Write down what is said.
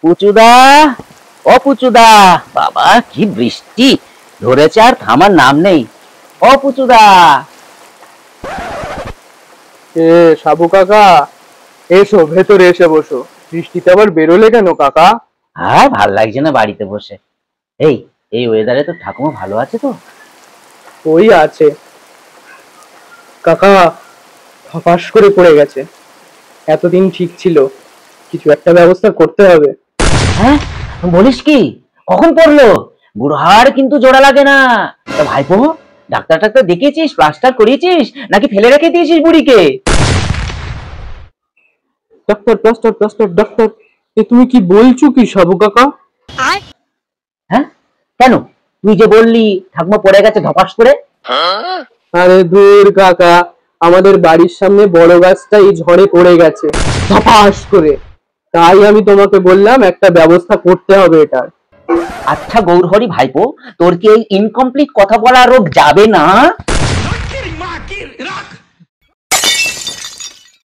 পুচুদা, ও পুচুদা, বাবা কি বৃষ্টি ধরেছে, আর থামার নাম নেই। ও পুচুদা। সাবু কাকা, এসো ভেতরে এসে বসো। বৃষ্টিতে আবার বেরোলে কেন কাকা? আর ভাল লাগছে না বাড়িতে বসে। এই এই ওয়েদারে তো ঠাকুমা ভালো আছে তো? ওই আছে কাকা, ফাঁস করে পড়ে গেছে। এতদিন ঠিক ছিল, কিছু একটা ব্যবস্থা করতে হবে। হ্যাঁ, বলিস কি? কখন পড়লো? বুড়হার কিন্তু জোড়া লাগে না। তা ভাইপো, ডাক্তার টাক্তার দেখিয়েছিস, প্লাস্টার করিয়েছিস, নাকি ফেলে রেখে দিয়েছিস বুড়িকে? ডাক্তার প্লাস্টার প্লাস্টার ডাক্তার, এ তুমি কি বলছো কি সাবু কাকা? হ্যাঁ কেন? তুই যে বললি ঠাকুমা পড়ে গেছে ধপাস করে। আরে দূর কাকা, আমাদের বাড়ির সামনে বড় গাছটা এই ঝড়ে পড়ে গেছে ধপাস করে। তাই আমি তোমাকে বললাম একটা ব্যবস্থা করতে হবে এটার। আচ্ছা গৌরহরি ভাইপো, তোর কি এই ইনকমপ্লিট কথা বলা রোগ যাবে না?